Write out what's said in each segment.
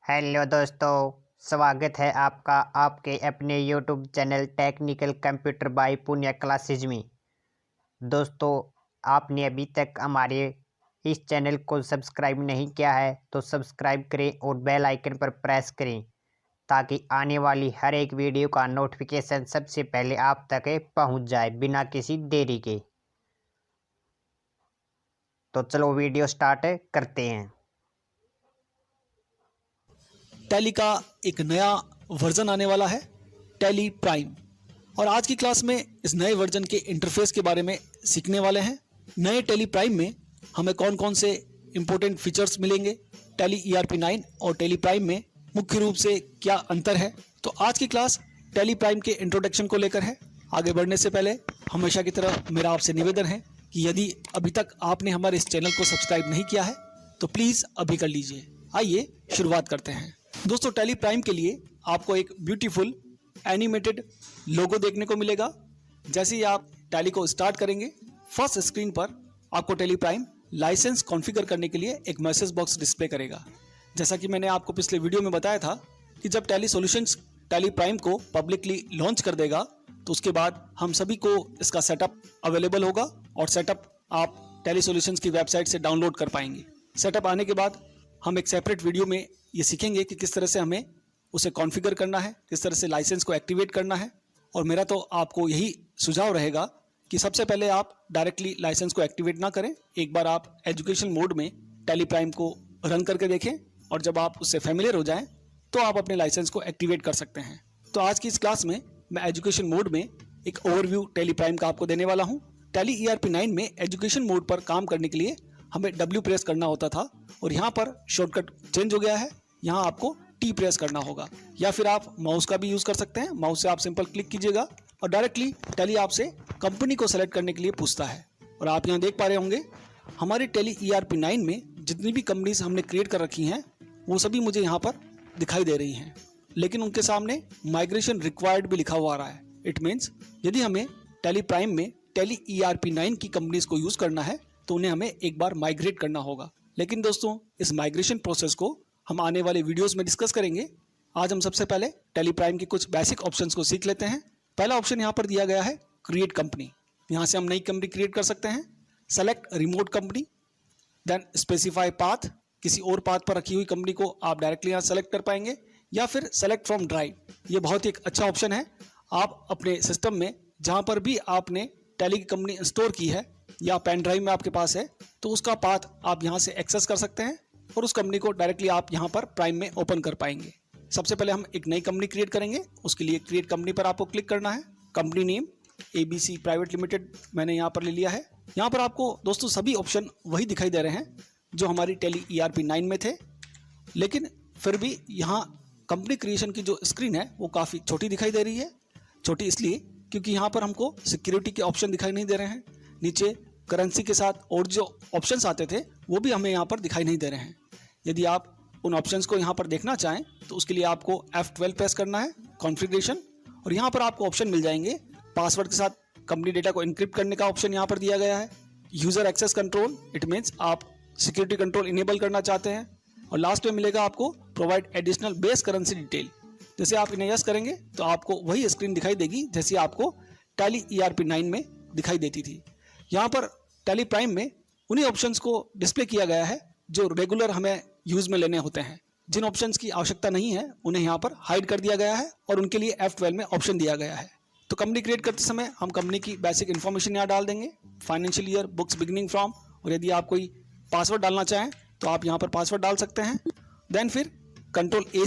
Hello दोस्तों, स्वागत है आपका आपके अपने YouTube channel technical computer by Punya classes में। दोस्तों, आपने अभी तक हमारे इस चैनल को सब्सक्राइब नहीं किया है तो सब्सक्राइब करें और बेल आइकन पर प्रेस करें ताकि आने वाली हर एक वीडियो का नोटिफिकेशन सबसे पहले आप तक पहुंच जाए बिना किसी देरी के। तो चलो वीडियो स्टार्ट करते हैं। टैली का एक नया वर्जन आने वाला है, टैली प्राइम। और आज की क्लास में इस नए वर्जन के इंटरफेस के बारे में सीखने वाले हैं। नए टैली प्राइम में हमें कौन कौन से इंपॉर्टेंट फीचर्स मिलेंगे, टैली ERP9 और टैली प्राइम में मुख्य रूप से क्या अंतर है। तो आज की क्लास टैली प्राइम के इंट्रोडक्शन को लेकर है। आगे बढ़ने से पहले हमेशा की तरह मेरा आपसे निवेदन है कि यदि अभी तक आपने हमारे इस चैनल को सब्सक्राइब नहीं किया है तो प्लीज़ अभी कर लीजिए। आइए शुरुआत करते हैं। दोस्तों, टैली प्राइम के लिए आपको एक ब्यूटीफुल एनिमेटेड लोगो देखने को मिलेगा। जैसे ही आप टैली को स्टार्ट करेंगे, फर्स्ट स्क्रीन पर आपको टैली प्राइम लाइसेंस कॉन्फ़िगर करने के लिए एक मैसेज बॉक्स डिस्प्ले करेगा। जैसा कि मैंने आपको पिछले वीडियो में बताया था कि जब टैली सॉल्यूशंस टैली प्राइम को पब्लिकली लॉन्च कर देगा तो उसके बाद हम सभी को इसका सेटअप अवेलेबल होगा और सेटअप आप टैली सॉल्यूशंस की वेबसाइट से डाउनलोड कर पाएंगे। सेटअप आने के बाद हम एक सेपरेट वीडियो में ये सीखेंगे कि किस तरह से हमें उसे कॉन्फ़िगर करना है, किस तरह से लाइसेंस को एक्टिवेट करना है। और मेरा तो आपको यही सुझाव रहेगा कि सबसे पहले आप डायरेक्टली लाइसेंस को एक्टिवेट ना करें। एक बार आप एजुकेशन मोड में टैली प्राइम को रन करके देखें और जब आप उससे फेमिलियर हो जाएं तो आप अपने लाइसेंस को एक्टिवेट कर सकते हैं। तो आज की इस क्लास में मैं एजुकेशन मोड में एक ओवरव्यू टैली प्राइम का आपको देने वाला हूँ। टैली ERP9 में एजुकेशन मोड पर काम करने के लिए हमें W प्रेस करना होता था और यहाँ पर शॉर्टकट चेंज हो गया है। यहाँ आपको T प्रेस करना होगा या फिर आप माउस का भी यूज़ कर सकते हैं। माउस से आप सिंपल क्लिक कीजिएगा और डायरेक्टली टैली आपसे कंपनी को सेलेक्ट करने के लिए पूछता है। और आप यहाँ देख पा रहे होंगे हमारी टैली ERP9 में जितनी भी कंपनीज हमने क्रिएट कर रखी हैं वो सभी मुझे यहाँ पर दिखाई दे रही हैं, लेकिन उनके सामने माइग्रेशन रिक्वायर्ड भी लिखा हुआ आ रहा है। इट मीन्स यदि हमें टैली प्राइम में टैली ERP9 की कंपनीज को यूज़ करना है तो उन्हें हमें एक बार माइग्रेट करना होगा। लेकिन दोस्तों, इस माइग्रेशन प्रोसेस को हम आने वाले वीडियोस में डिस्कस करेंगे। आज हम सबसे पहले टैली प्राइम के कुछ बेसिक ऑप्शंस को सीख लेते हैं। पहला ऑप्शन यहाँ पर दिया गया है क्रिएट कंपनी। यहाँ से हम नई कंपनी क्रिएट कर सकते हैं। Select remote company, then specify path, किसी और पाथ पर रखी हुई कंपनी को आप डायरेक्टली यहाँ सेलेक्ट कर पाएंगे, या फिर सेलेक्ट फ्रॉम ड्राइव। ये बहुत ही एक अच्छा ऑप्शन है। आप अपने सिस्टम में जहाँ पर भी आपने टैली की कंपनी इंस्टॉल की है या पेन ड्राइव में आपके पास है तो उसका पाथ आप यहाँ से एक्सेस कर सकते हैं और उस कंपनी को डायरेक्टली आप यहाँ पर प्राइम में ओपन कर पाएंगे। सबसे पहले हम एक नई कंपनी क्रिएट करेंगे। उसके लिए क्रिएट कंपनी पर आपको क्लिक करना है। Company name ABC private limited मैंने यहाँ पर ले लिया है। यहाँ पर आपको दोस्तों सभी ऑप्शन वही दिखाई दे रहे हैं जो हमारी टैली ERP9 में थे, लेकिन फिर भी यहाँ कंपनी क्रिएशन की जो स्क्रीन है वो काफ़ी छोटी दिखाई दे रही है। छोटी इसलिए क्योंकि यहाँ पर हमको सिक्योरिटी के ऑप्शन दिखाई नहीं दे रहे हैं। नीचे करेंसी के साथ और जो ऑप्शंस आते थे वो भी हमें यहाँ पर दिखाई नहीं दे रहे हैं। यदि आप उन ऑप्शंस को यहाँ पर देखना चाहें तो उसके लिए आपको F12 प्रेस करना है, कॉन्फ़िगरेशन, और यहाँ पर आपको ऑप्शन मिल जाएंगे। पासवर्ड के साथ कंपनी डेटा को इनक्रिप्ट करने का ऑप्शन यहाँ पर दिया गया है। User access control, it means आप सिक्योरिटी कंट्रोल इनेबल करना चाहते हैं। और लास्ट में मिलेगा आपको provide additional base currency detail. जैसे आप इन्हें यस करेंगे तो आपको वही स्क्रीन दिखाई देगी जैसे आपको टैली ERP9 में दिखाई देती थी। यहाँ पर टैली प्राइम में उन्हीं ऑप्शंस को डिस्प्ले किया गया है जो रेगुलर हमें यूज़ में लेने होते हैं। जिन ऑप्शंस की आवश्यकता नहीं है उन्हें यहाँ पर हाइड कर दिया गया है और उनके लिए F12 में ऑप्शन दिया गया है। तो कंपनी क्रिएट करते समय हम कंपनी की बेसिक इन्फॉर्मेशन यहाँ डाल देंगे, financial year, books beginning from, और यदि आप कोई पासवर्ड डालना चाहें तो आप यहाँ पर पासवर्ड डाल सकते हैं। देन फिर कंट्रोल ए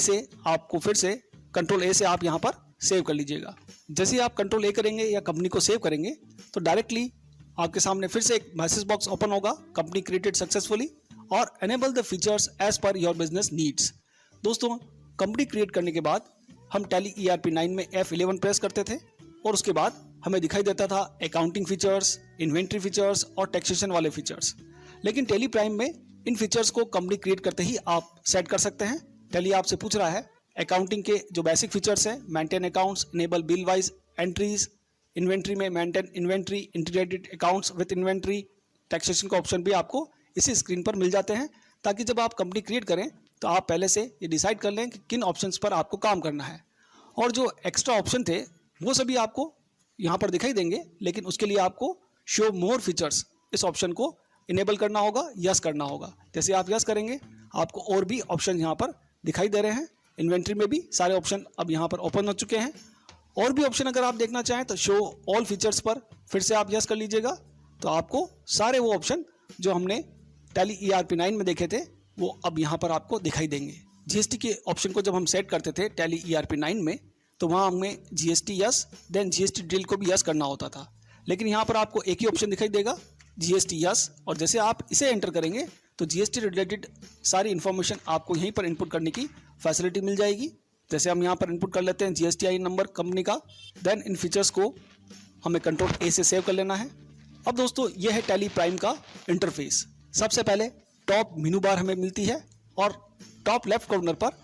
से आप यहाँ पर सेव कर लीजिएगा। जैसे ही आप कंट्रोल ए करेंगे या कंपनी को सेव करेंगे तो डायरेक्टली आपके सामने फिर से एक मैसेज बॉक्स ओपन होगा, कंपनी क्रिएटेड सक्सेसफुली और enable the features as per your business needs. दोस्तों, कंपनी क्रिएट करने के बाद हम टैली ERP9 में F11 प्रेस करते थे और उसके बाद हमें दिखाई देता था अकाउंटिंग फीचर्स, इन्वेंट्री फीचर्स और टैक्सेशन वाले फीचर्स। लेकिन टैली प्राइम में इन फीचर्स को कंपनी क्रिएट करते ही आप सेट कर सकते हैं। टैली आपसे पूछ रहा है अकाउंटिंग के जो बेसिक फीचर्स हैं, maintain accounts, enable bill wise entries, inventory में maintain inventory, integrated accounts with inventory, taxation का ऑप्शन भी आपको इसी स्क्रीन पर मिल जाते हैं ताकि जब आप कंपनी क्रिएट करें तो आप पहले से ये डिसाइड कर लें कि किन ऑप्शंस पर आपको काम करना है। और जो एक्स्ट्रा ऑप्शन थे वो सभी आपको यहाँ पर दिखाई देंगे, लेकिन उसके लिए आपको शो मोर फीचर्स इस ऑप्शन को इनेबल करना होगा, यस करना होगा। जैसे आप यस करेंगे आपको और भी ऑप्शन यहाँ पर दिखाई दे रहे हैं। इन्वेंट्री में भी सारे ऑप्शन अब यहाँ पर ओपन हो चुके हैं। और भी ऑप्शन अगर आप देखना चाहें तो शो ऑल फीचर्स पर फिर से आप यस कर लीजिएगा, तो आपको सारे वो ऑप्शन जो हमने टैली ERP9 में देखे थे वो अब यहाँ पर आपको दिखाई देंगे। GST के ऑप्शन को जब हम सेट करते थे टैली ERP9 में, तो वहाँ हमें GST yes then GST detail को भी यस करना होता था, लेकिन यहाँ पर आपको एक ही ऑप्शन दिखाई देगा GST यस, और जैसे आप इसे एंटर करेंगे तो GST रिलेटेड सारी इन्फॉर्मेशन आपको यहीं पर इनपुट करने की फैसिलिटी मिल जाएगी। जैसे हम यहाँ पर इनपुट कर लेते हैं GSTIN नंबर कंपनी का, देन इन फीचर्स को हमें कंट्रोल A से सेव कर लेना है। अब दोस्तों यह है टैली प्राइम का इंटरफेस। सबसे पहले टॉप मेनू बार हमें मिलती है और टॉप लेफ्ट कॉर्नर पर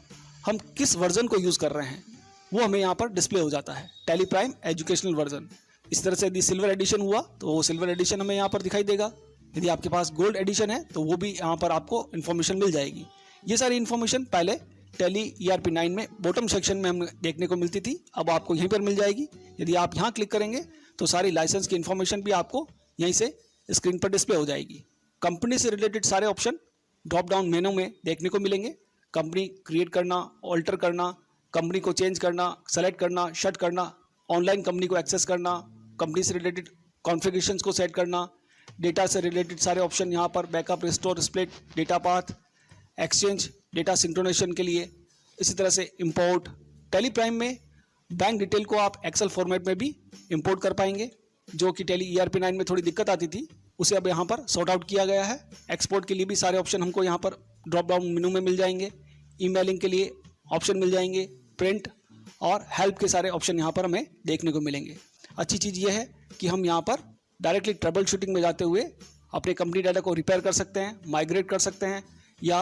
हम किस वर्जन को यूज़ कर रहे हैं वो हमें यहाँ पर डिस्प्ले हो जाता है, टैली प्राइम एजुकेशनल वर्जन। इस तरह से यदि सिल्वर एडिशन हुआ तो वो सिल्वर एडिशन हमें यहाँ पर दिखाई देगा। यदि आपके पास गोल्ड एडिशन है तो वो भी यहाँ पर आपको इन्फॉर्मेशन मिल जाएगी। ये सारी इन्फॉर्मेशन पहले टैली ERP9 में बॉटम सेक्शन में हमें देखने को मिलती थी, अब आपको यहीं पर मिल जाएगी। यदि आप यहाँ क्लिक करेंगे तो सारी लाइसेंस की इन्फॉर्मेशन भी आपको यहीं से स्क्रीन पर डिस्प्ले हो जाएगी। कंपनी से रिलेटेड सारे ऑप्शन ड्रॉप डाउन मेनू में देखने को मिलेंगे। कंपनी क्रिएट करना, ऑल्टर करना, कंपनी को चेंज करना, सेलेक्ट करना, शट करना, ऑनलाइन कंपनी को एक्सेस करना, कंपनी से रिलेटेड कॉन्फ़िगरेशंस को सेट करना, डेटा से रिलेटेड सारे ऑप्शन यहाँ पर backup, restore, split, data path, exchange, data synchronization के लिए। इसी तरह से इंपोर्ट। टैली प्राइम में बैंक डिटेल को आप एक्सेल फॉर्मेट में भी इंपोर्ट कर पाएंगे, जो कि टैली ERP9 में थोड़ी दिक्कत आती थी, उसे अब यहाँ पर सॉर्ट आउट किया गया है। एक्सपोर्ट के लिए भी सारे ऑप्शन हमको यहाँ पर ड्रॉप डाउन मेनू में मिल जाएंगे। ईमेलिंग के लिए ऑप्शन मिल जाएंगे, प्रिंट और हेल्प के सारे ऑप्शन यहाँ पर हमें देखने को मिलेंगे। अच्छी चीज़ ये है कि हम यहाँ पर डायरेक्टली ट्रबल शूटिंग में जाते हुए अपने कंपनी डाटा को रिपेयर कर सकते हैं, माइग्रेट कर सकते हैं, या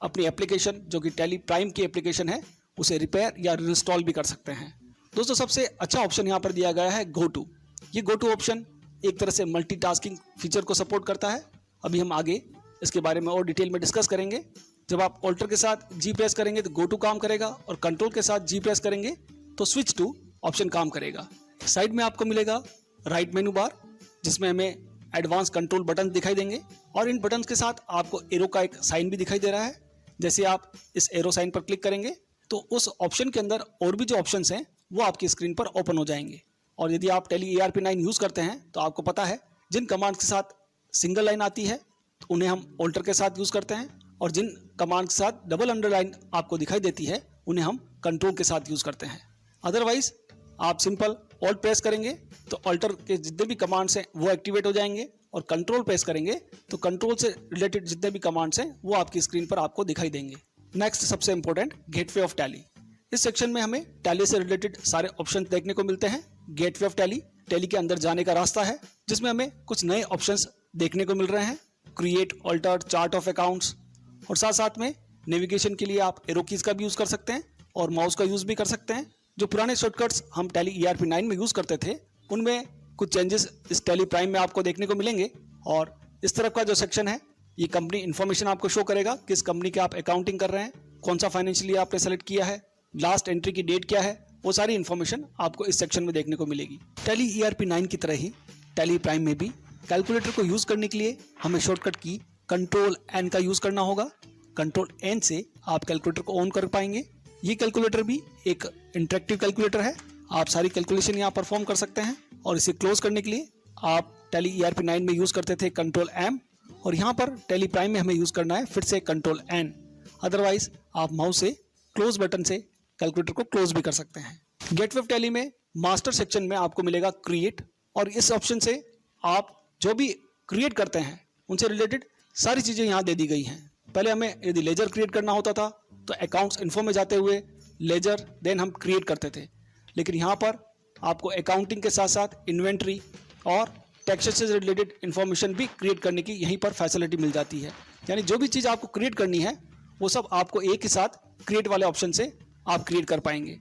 अपनी एप्लीकेशन जो कि टैली प्राइम की एप्लीकेशन है उसे रिपेयर या इंस्टॉल भी कर सकते हैं। दोस्तों सबसे अच्छा ऑप्शन यहाँ पर दिया गया है गो टू। ये गो टू ऑप्शन एक तरह से मल्टीटास्किंग फीचर को सपोर्ट करता है। अभी हम आगे इसके बारे में और डिटेल में डिस्कस करेंगे। जब आप ऑल्टर के साथ G प्रेस करेंगे तो गो टू काम करेगा, और कंट्रोल के साथ G प्रेस करेंगे तो स्विच टू ऑप्शन काम करेगा। साइड में आपको मिलेगा राइट मेनू बार, जिसमें हमें एडवांस कंट्रोल बटन दिखाई देंगे, और इन बटन के साथ आपको एरो का एक साइन भी दिखाई दे रहा है। जैसे आप इस एरो साइन पर क्लिक करेंगे तो उस ऑप्शन के अंदर और भी जो ऑप्शंस हैं वो आपकी स्क्रीन पर ओपन हो जाएंगे। और यदि आप टैली ERP9 यूज़ करते हैं तो आपको पता है जिन कमांड्स के साथ सिंगल लाइन आती है तो उन्हें हम ऑल्टर के साथ यूज़ करते हैं, और जिन कमांड के साथ डबल अंडरलाइन आपको दिखाई देती है उन्हें हम कंट्रोल के साथ यूज़ करते हैं। अदरवाइज आप सिंपल ऑल्ट प्रेस करेंगे तो ऑल्टर के जितने भी कमांड्स हैं वो एक्टिवेट हो जाएंगे, और कंट्रोल प्रेस करेंगे तो कंट्रोल से रिलेटेड जितने भी कमांड्स हैं वो आपकी स्क्रीन पर आपको दिखाई देंगे। नेक्स्ट सबसे इंपॉर्टेंट गेटवे ऑफ टैली। इस सेक्शन में हमें टैली से रिलेटेड सारे ऑप्शन देखने को मिलते हैं। गेटवे ऑफ टैली टैली के अंदर जाने का रास्ता है, जिसमें हमें कुछ नए ऑप्शंस देखने को मिल रहे हैं। Create, alter, chart of accounts, और साथ साथ में नेविगेशन के लिए आप एरो कीज का भी यूज़ कर सकते हैं और माउस का यूज़ भी कर सकते हैं। जो पुराने शॉर्टकट्स हम टैली ERP9 में यूज़ करते थे उनमें कुछ चेंजेस इस टैली प्राइम में आपको देखने को मिलेंगे। और इस तरफ का जो सेक्शन है ये कंपनी इन्फॉर्मेशन आपको शो करेगा, किस कंपनी के आप अकाउंटिंग कर रहे हैं, कौन सा फाइनेंशियल ईयर आपने सेलेक्ट किया है, लास्ट एंट्री की डेट क्या है, वो सारी इन्फॉर्मेशन आपको इस सेक्शन में देखने को मिलेगी। टैली ERP9 की तरह ही टैली प्राइम में भी कैलकुलेटर को यूज़ करने के लिए हमें शॉर्टकट की कंट्रोल N का यूज़ करना होगा। कंट्रोल N से आप कैलकुलेटर को ऑन कर पाएंगे। ये कैलकुलेटर भी एक इंटरेक्टिव कैलकुलेटर है, आप सारी कैलकुलेशन यहाँ परफॉर्म कर सकते हैं। और इसे क्लोज करने के लिए आप टैली ERP9 में यूज़ करते थे कंट्रोल M, और यहाँ पर टैली प्राइम में हमें यूज़ करना है फिर से कंट्रोल N। अदरवाइज आप माउस से क्लोज बटन से कैलकुलेटर को क्लोज भी कर सकते हैं। गेटवे ऑफ टैली में मास्टर सेक्शन में आपको मिलेगा क्रिएट, और इस ऑप्शन से आप जो भी क्रिएट करते हैं उनसे रिलेटेड सारी चीज़ें यहाँ दे दी गई हैं। पहले हमें यदि लेजर क्रिएट करना होता था तो अकाउंट्स इन्फो में जाते हुए लेजर देन हम क्रिएट करते थे, लेकिन यहाँ पर आपको अकाउंटिंग के साथ साथ इन्वेंट्री और टैक्सेस से रिलेटेड इन्फॉर्मेशन भी क्रिएट करने की यहीं पर फैसिलिटी मिल जाती है। यानी जो भी चीज़ आपको क्रिएट करनी है वो सब आपको एक ही साथ क्रिएट वाले ऑप्शन से आप क्रिएट कर पाएंगे।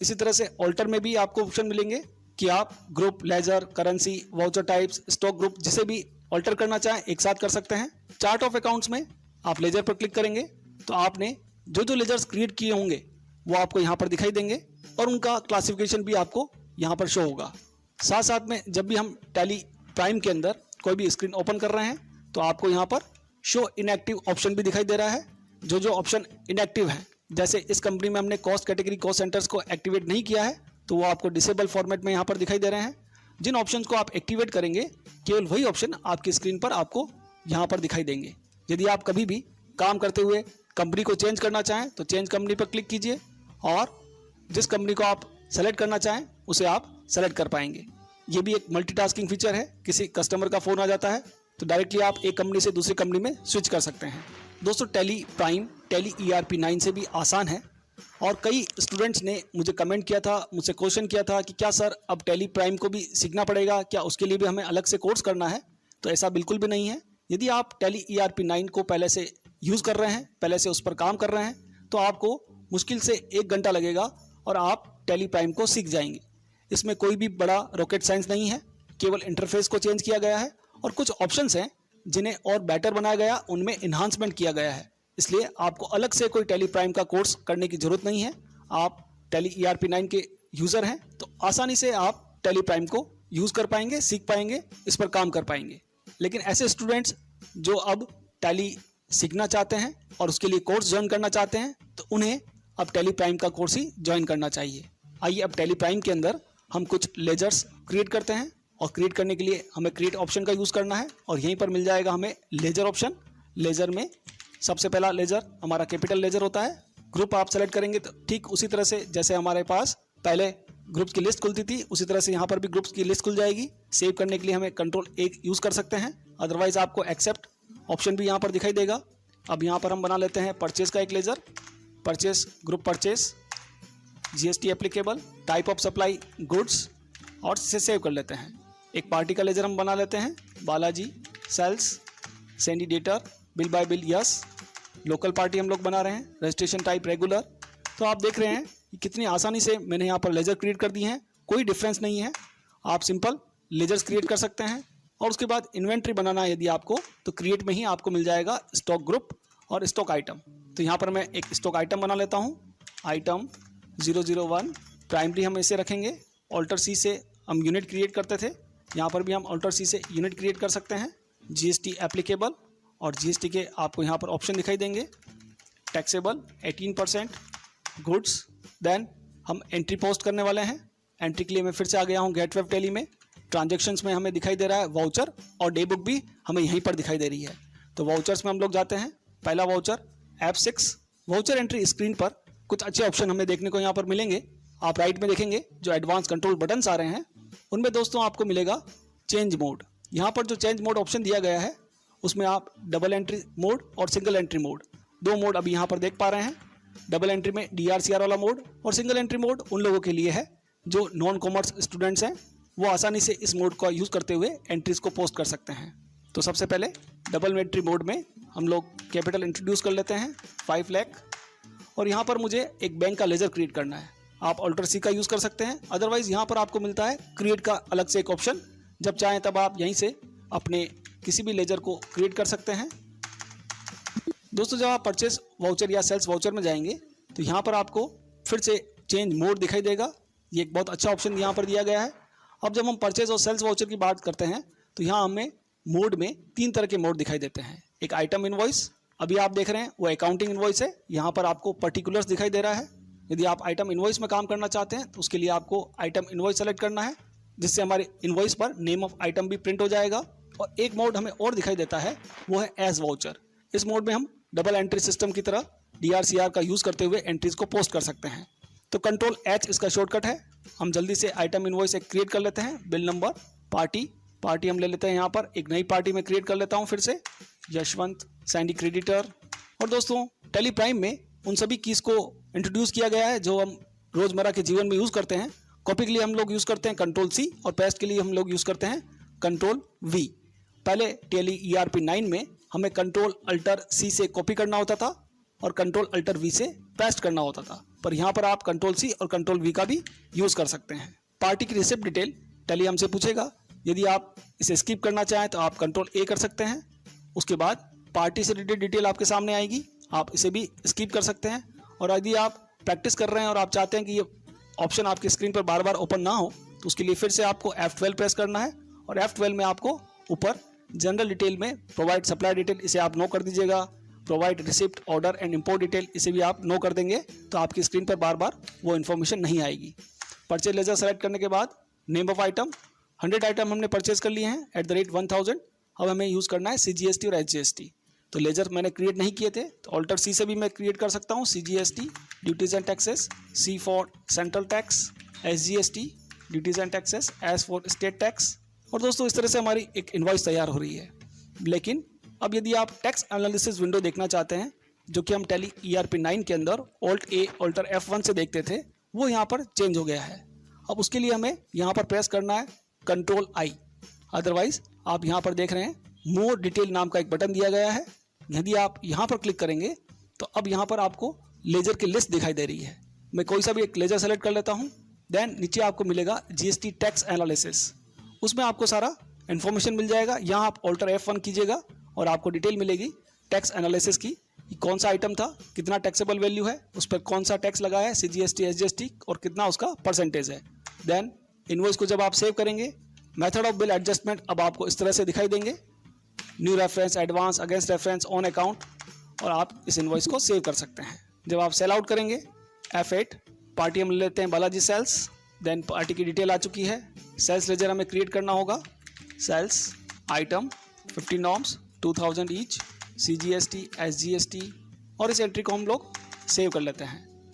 इसी तरह से ऑल्टर में भी आपको ऑप्शन मिलेंगे कि आप group, ledger, currency, voucher types, stock group जिसे भी ऑल्टर करना चाहें एक साथ कर सकते हैं। चार्ट ऑफ अकाउंट्स में आप लेजर पर क्लिक करेंगे तो आपने जो लेजर्स क्रिएट किए होंगे वो आपको यहाँ पर दिखाई देंगे और उनका क्लासिफिकेशन भी आपको यहाँ पर शो होगा। साथ साथ में जब भी हम टैली प्राइम के अंदर कोई भी स्क्रीन ओपन कर रहे हैं तो आपको यहाँ पर शो इनएक्टिव ऑप्शन भी दिखाई दे रहा है। जो ऑप्शन इनएक्टिव हैं, जैसे इस कंपनी में हमने कॉस्ट कैटेगरी कॉस्ट सेंटर्स को एक्टिवेट नहीं किया है तो वो आपको डिसेबल फॉर्मेट में यहाँ पर दिखाई दे रहे हैं। जिन ऑप्शंस को आप एक्टिवेट करेंगे केवल वही ऑप्शन आपकी स्क्रीन पर आपको यहाँ पर दिखाई देंगे। यदि आप कभी भी काम करते हुए कंपनी को चेंज करना चाहें तो चेंज कंपनी पर क्लिक कीजिए और जिस कंपनी को आप सेलेक्ट करना चाहें उसे आप सेलेक्ट कर पाएंगे। ये भी एक मल्टीटास्किंग फीचर है। किसी कस्टमर का फ़ोन आ जाता है तो डायरेक्टली आप एक कंपनी से दूसरी कंपनी में स्विच कर सकते हैं। दोस्तों, टैली प्राइम टैली ERP 9 से भी आसान है और कई स्टूडेंट्स ने मुझे कमेंट किया था, मुझसे क्वेश्चन किया था कि क्या सर अब टैली प्राइम को भी सीखना पड़ेगा, क्या उसके लिए भी हमें अलग से कोर्स करना है? तो ऐसा बिल्कुल भी नहीं है। यदि आप टैली ERP 9 को पहले से यूज़ कर रहे हैं, पहले से उस पर काम कर रहे हैं तो आपको मुश्किल से 1 घंटा लगेगा और आप टैली प्राइम को सीख जाएंगे। इसमें कोई भी बड़ा रॉकेट साइंस नहीं है, केवल इंटरफेस को चेंज किया गया है और कुछ ऑप्शंस हैं जिन्हें और बेटर बनाया गया, उनमें इन्हांसमेंट किया गया है। इसलिए आपको अलग से कोई टैली प्राइम का कोर्स करने की ज़रूरत नहीं है। आप टैली ERP 9 के यूज़र हैं तो आसानी से आप टैली प्राइम को यूज़ कर पाएंगे, सीख पाएंगे, इस पर काम कर पाएंगे। लेकिन ऐसे स्टूडेंट्स जो अब टैली सीखना चाहते हैं और उसके लिए कोर्स ज्वाइन करना चाहते हैं तो उन्हें अब टैली प्राइम का कोर्स ही ज्वाइन करना चाहिए। आइए अब टैली प्राइम के अंदर हम कुछ लेजर्स क्रिएट करते हैं और क्रिएट करने के लिए हमें क्रिएट ऑप्शन का यूज़ करना है और यहीं पर मिल जाएगा हमें लेजर ऑप्शन। लेजर में सबसे पहला लेजर हमारा कैपिटल लेजर होता है। ग्रुप आप सेलेक्ट करेंगे तो ठीक उसी तरह से जैसे हमारे पास पहले ग्रुप्स की लिस्ट खुलती थी उसी तरह से यहाँ पर भी ग्रुप्स की लिस्ट खुल जाएगी। सेव करने के लिए हमें Ctrl+A यूज़ कर सकते हैं, अदरवाइज़ आपको एक्सेप्ट ऑप्शन भी यहाँ पर दिखाई देगा। अब यहाँ पर हम बना लेते हैं परचेज का एक ledger. Purchase, group purchase, GST applicable, type of supply goods और इसे सेव कर लेते हैं। एक पार्टी का लेजर हम बना लेते हैं, Balaji sales, sundry debtor, bill by bill yes. Local party हम लोग बना रहे हैं, रजिस्ट्रेशन टाइप रेगुलर। तो आप देख रहे हैं कि कितनी आसानी से मैंने यहाँ पर लेजर क्रिएट कर दिए हैं, कोई डिफरेंस नहीं है। आप सिंपल लेजर्स क्रिएट कर सकते हैं और उसके बाद इन्वेंट्री बनाना है यदि आपको तो क्रिएट में ही आपको मिल जाएगा स्टॉक ग्रुप और स्टॉक आइटम। तो यहाँ पर मैं एक स्टॉक आइटम बना लेता हूँ, आइटम 001 प्राइमरी हम इसे रखेंगे। ऑल्टर सी से हम यूनिट क्रिएट करते थे, यहाँ पर भी हम ऑल्टर सी से यूनिट क्रिएट कर सकते हैं। GST एप्लीकेबल और GST के आपको यहाँ पर ऑप्शन दिखाई देंगे। Taxable 18%, goods. देन हम एंट्री पोस्ट करने वाले हैं। एंट्री के लिए मैं फिर से आ गया हूँ गेट वेब टैली में। ट्रांजेक्शन्स में हमें दिखाई दे रहा है वाउचर और डे बुक भी हमें यहीं पर दिखाई दे रही है। तो वाउचर्स में हम लोग जाते हैं। पहला voucher F6 voucher entry. Screen पर कुछ अच्छे ऑप्शन हमें देखने को यहाँ पर मिलेंगे। आप राइट में देखेंगे जो एडवांस कंट्रोल बटन्स आ रहे हैं उनमें दोस्तों आपको मिलेगा चेंज मोड। यहाँ पर जो चेंज मोड ऑप्शन दिया गया है उसमें आप डबल एंट्री मोड और सिंगल एंट्री मोड, 2 मोड अभी यहाँ पर देख पा रहे हैं। डबल एंट्री में DRCR वाला मोड और सिंगल एंट्री मोड उन लोगों के लिए है जो नॉन कॉमर्स स्टूडेंट्स हैं, वो आसानी से इस मोड का यूज़ करते हुए एंट्रीज़ को पोस्ट कर सकते हैं। तो सबसे पहले डबल एंट्री मोड में हम लोग कैपिटल इंट्रोड्यूस कर लेते हैं 5 लाख और यहाँ पर मुझे एक बैंक का लेजर क्रिएट करना है। आप ऑल्टर सी का यूज़ कर सकते हैं, अदरवाइज़ यहाँ पर आपको मिलता है क्रिएट का अलग से एक ऑप्शन। जब चाहें तब आप यहीं से अपने किसी भी लेजर को क्रिएट कर सकते हैं। दोस्तों, जब आप परचेस वाउचर या सेल्स वाउचर में जाएंगे तो यहाँ पर आपको फिर से चेंज मोड दिखाई देगा। ये एक बहुत अच्छा ऑप्शन यहाँ पर दिया गया है। अब जब हम परचेज और सेल्स वाउचर की बात करते हैं तो यहाँ हमें मोड में 3 तरह के मोड दिखाई देते हैं। एक आइटम इनवॉइस, अभी आप देख रहे हैं वो अकाउंटिंग इनवॉइस है। यहाँ पर आपको पर्टिकुलर्स दिखाई दे रहा है। यदि आप आइटम इनवॉइस में काम करना चाहते हैं तो उसके लिए आपको आइटम इनवॉइस सेलेक्ट करना है, जिससे हमारे इनवॉइस पर नेम ऑफ आइटम भी प्रिंट हो जाएगा। और एक मोड हमें और दिखाई देता है, वो है एज वाउचर। इस मोड में हम डबल एंट्री सिस्टम की तरह DRCR का यूज़ करते हुए एंट्रीज को पोस्ट कर सकते हैं। तो Ctrl+H इसका शॉर्टकट है। हम जल्दी से आइटम इनवॉइस एक क्रिएट कर लेते हैं। बिल नंबर, पार्टी हम ले लेते हैं। यहाँ पर एक नई पार्टी में क्रिएट कर लेता हूँ फिर से, यशवंत सैंडी क्रेडिटर। और दोस्तों, टैली प्राइम में उन सभी कीज़ को इंट्रोड्यूस किया गया है जो हम रोज़मर्रा के जीवन में यूज़ करते हैं। कॉपी के लिए हम लोग यूज़ करते हैं Ctrl+C और पेस्ट के लिए हम लोग यूज़ करते हैं Ctrl+V। पहले टैली ERP 9 में हमें Ctrl+Alt+C से कॉपी करना होता था और Ctrl+Alt+V से पेस्ट करना होता था, पर यहाँ पर आप Ctrl+C और Ctrl+V का भी यूज़ कर सकते हैं। पार्टी की रिसिप्ट डिटेल टैली हमसे पूछेगा। यदि आप इसे स्किप करना चाहें तो आप Ctrl+A कर सकते हैं। उसके बाद पार्टी से रिलेटेड डिटेल आपके सामने आएगी। आप इसे भी स्किप कर सकते हैं। और यदि आप प्रैक्टिस कर रहे हैं और आप चाहते हैं कि ये ऑप्शन आपकी स्क्रीन पर बार बार ओपन ना हो, तो उसके लिए फिर से आपको F12 प्रेस करना है और F12 में आपको ऊपर जनरल डिटेल में प्रोवाइड सप्लाई डिटेल, इसे आप नो कर दीजिएगा। Provide receipt order and import detail, इसे भी आप नो कर देंगे, तो आपकी स्क्रीन पर बार बार वो इन्फॉर्मेशन नहीं आएगी। परचेज लेजर सेलेक्ट करने के बाद नेम ऑफ आइटम, 100 आइटम हमने परचेज कर लिए हैं @1000। अब हमें यूज़ करना है CGST और HGST। तो लेजर मैंने क्रिएट नहीं किए थे, तो ऑल्टर C से भी मैं क्रिएट कर सकता हूँ। CGST duties and taxes, C for central tax, SGST duties and taxes, S for state tax. और दोस्तों इस तरह से हमारी एक इनवॉइस तैयार हो रही है। लेकिन अब यदि आप टैक्स एनालिसिस विंडो देखना चाहते हैं, जो कि हम टैली ERP 9 के अंदर Alt+A ऑल्टर F1 से देखते थे, वो यहाँ पर चेंज हो गया है। अब उसके लिए हमें यहाँ पर प्रेस करना है Ctrl+I। अदरवाइज आप यहाँ पर देख रहे हैं मोर डिटेल नाम का एक बटन दिया गया है। यदि आप यहाँ पर क्लिक करेंगे तो अब यहाँ पर आपको लेजर की लिस्ट दिखाई दे रही है। मैं कोई सा भी एक लेजर सेलेक्ट कर लेता हूँ। देन नीचे आपको मिलेगा GST टैक्स एनालिसिस, उसमें आपको सारा इन्फॉर्मेशन मिल जाएगा। यहाँ आप ऑल्टर F1 कीजिएगा और आपको डिटेल मिलेगी टैक्स एनालिसिस की, कौन सा आइटम था, कितना टैक्सेबल वैल्यू है, उस पर कौन सा टैक्स लगा है, CGST SGST, और कितना उसका परसेंटेज है। देन इनवॉइस को जब आप सेव करेंगे, मेथड ऑफ बिल एडजस्टमेंट अब आपको इस तरह से दिखाई देंगे, new reference, advance, against reference, on account, और आप इस इनवॉइस को सेव कर सकते हैं। जब आप सेल आउट करेंगे, F8 पार्टी हम लेते हैं बालाजी सेल्स। देन पार्टी की डिटेल आ चुकी है। सेल्स लेजर हमें क्रिएट करना होगा। Sales item 50 norms 2000 each, CGST SGST, और इस एंट्री को हम लोग सेव कर लेते हैं।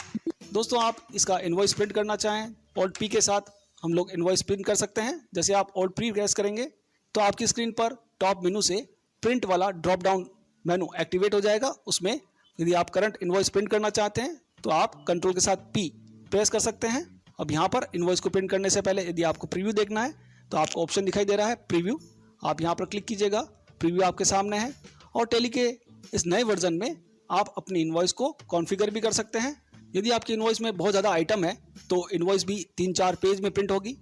दोस्तों आप इसका इनवॉइस प्रिंट करना चाहें, Alt+P के साथ हम लोग इनवॉइस प्रिंट कर सकते हैं। जैसे आप Alt+P प्रेस करेंगे तो आपकी स्क्रीन पर टॉप मेनू से प्रिंट वाला ड्रॉप डाउन मेनू एक्टिवेट हो जाएगा। उसमें यदि आप करंट इनवॉइस प्रिंट करना चाहते हैं तो आप कंट्रोल के साथ P प्रेस कर सकते हैं। अब यहाँ पर इनवॉइस को प्रिंट करने से पहले यदि आपको प्रीव्यू देखना है तो आपको ऑप्शन दिखाई दे रहा है प्रीव्यू, आप यहाँ पर क्लिक कीजिएगा। प्रीव्यू आपके सामने है। और टैली के इस नए वर्जन में आप अपनी इनवॉइस को कॉन्फ़िगर भी कर सकते हैं। यदि आपकी इनवॉइस में बहुत ज़्यादा आइटम है तो इनवॉइस भी 3-4 पेज में प्रिंट होगी,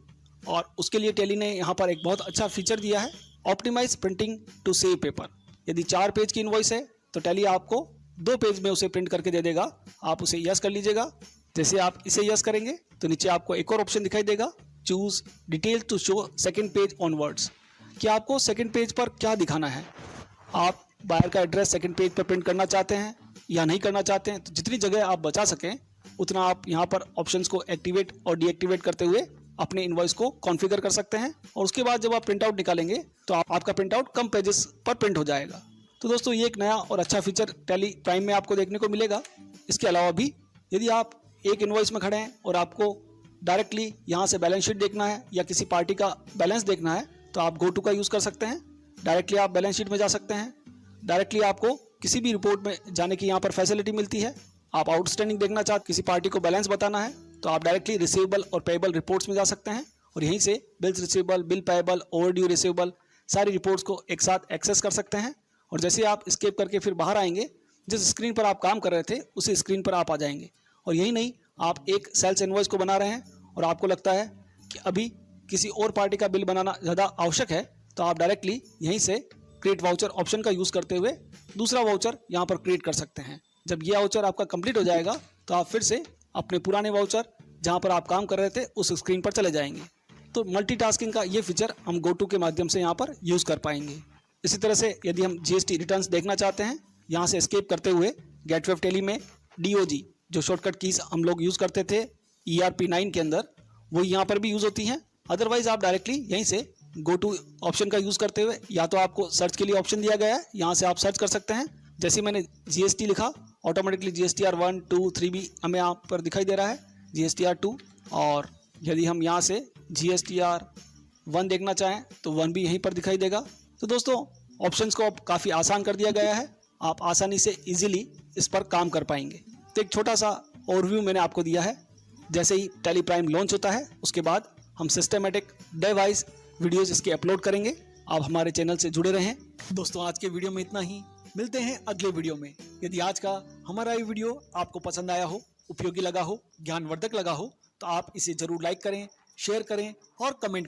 और उसके लिए टैली ने यहाँ पर एक बहुत अच्छा फीचर दिया है, optimize printing to save paper. यदि 4 पेज की इनवॉइस है तो टैली आपको 2 पेज में उसे प्रिंट करके दे देगा। आप उसे यस कर लीजिएगा। जैसे आप इसे यस करेंगे तो नीचे आपको एक और ऑप्शन दिखाई देगा, choose detail to show second page onwards, कि आपको सेकेंड पेज पर क्या दिखाना है। आप बायर का एड्रेस सेकेंड पेज पर प्रिंट करना चाहते हैं या नहीं करना चाहते हैं, तो जितनी जगह आप बचा सकें उतना आप यहाँ पर ऑप्शंस को एक्टिवेट और डीएक्टिवेट करते हुए अपने इनवॉइस को कॉन्फ़िगर कर सकते हैं। और उसके बाद जब आप प्रिंट आउट निकालेंगे तो आपका प्रिंट आउट कम पेजेस पर प्रिंट हो जाएगा। तो दोस्तों ये एक नया और अच्छा फीचर टैली प्राइम में आपको देखने को मिलेगा। इसके अलावा भी यदि आप एक इनवॉइस में खड़े हैं और आपको डायरेक्टली यहाँ से बैलेंस शीट देखना है या किसी पार्टी का बैलेंस देखना है तो आप GoTo का यूज़ कर सकते हैं। डायरेक्टली आप बैलेंस शीट में जा सकते हैं। डायरेक्टली आपको किसी भी रिपोर्ट में जाने की यहाँ पर फैसिलिटी मिलती है। आप आउटस्टैंडिंग देखना चाहते, किसी पार्टी को बैलेंस बताना है तो आप डायरेक्टली रिसीवेबल और पेएबल रिपोर्ट्स में जा सकते हैं और यहीं से bills receivable, bill payable, overdue receivable सारी रिपोर्ट्स को एक साथ एक्सेस कर सकते हैं। और जैसे आप स्केप करके फिर बाहर आएंगे, जिस स्क्रीन पर आप काम कर रहे थे उसी स्क्रीन पर आप आ जाएंगे। और यही नहीं, आप एक सेल्स इनवॉइस को बना रहे हैं और आपको लगता है कि अभी किसी और पार्टी का बिल बनाना ज़्यादा आवश्यक है, तो आप डायरेक्टली यहीं से क्रिएट वाउचर ऑप्शन का यूज़ करते हुए दूसरा वाउचर यहाँ पर क्रिएट कर सकते हैं। जब यह वाउचर आपका कंप्लीट हो जाएगा तो आप फिर से अपने पुराने वाउचर जहाँ पर आप काम कर रहे थे उस स्क्रीन पर चले जाएंगे। तो मल्टीटास्किंग का ये फीचर हम GoTo के माध्यम से यहाँ पर यूज़ कर पाएंगे। इसी तरह से यदि हम GST रिटर्न्स देखना चाहते हैं, यहाँ से एस्केप करते हुए गेटवे ऑफ टैली में DOG जो शॉर्टकट कीज़ हम लोग यूज़ करते थे ERP 9 के अंदर, वो यहाँ पर भी यूज़ होती हैं। अदरवाइज़ आप डायरेक्टली यहीं से GoTo ऑप्शन का यूज़ करते हुए, या तो आपको सर्च के लिए ऑप्शन दिया गया है, यहाँ से आप सर्च कर सकते हैं। जैसे मैंने GST लिखा, ऑटोमेटिकली GSTR 1, 2, 3 भी हमें यहाँ पर दिखाई दे रहा है, GSTR 2। और यदि हम यहाँ से GSTR 1 देखना चाहें तो 1 भी यहीं पर दिखाई देगा। तो दोस्तों ऑप्शंस को अब काफ़ी आसान कर दिया गया है, आप आसानी से इजीली इस पर काम कर पाएंगे। तो एक छोटा सा ओवरव्यू मैंने आपको दिया है। जैसे ही टैली प्राइम लॉन्च होता है उसके बाद हम सिस्टमेटिक डे वाइज वीडियोज़ इसके अपलोड करेंगे। आप हमारे चैनल से जुड़े रहें। दोस्तों आज के वीडियो में इतना ही, मिलते हैं अगले वीडियो में। यदि आज का हमारा ये वीडियो आपको पसंद आया हो, उपयोगी लगा हो, ज्ञानवर्धक लगा हो, तो आप इसे ज़रूर लाइक करें, शेयर करें और कमेंट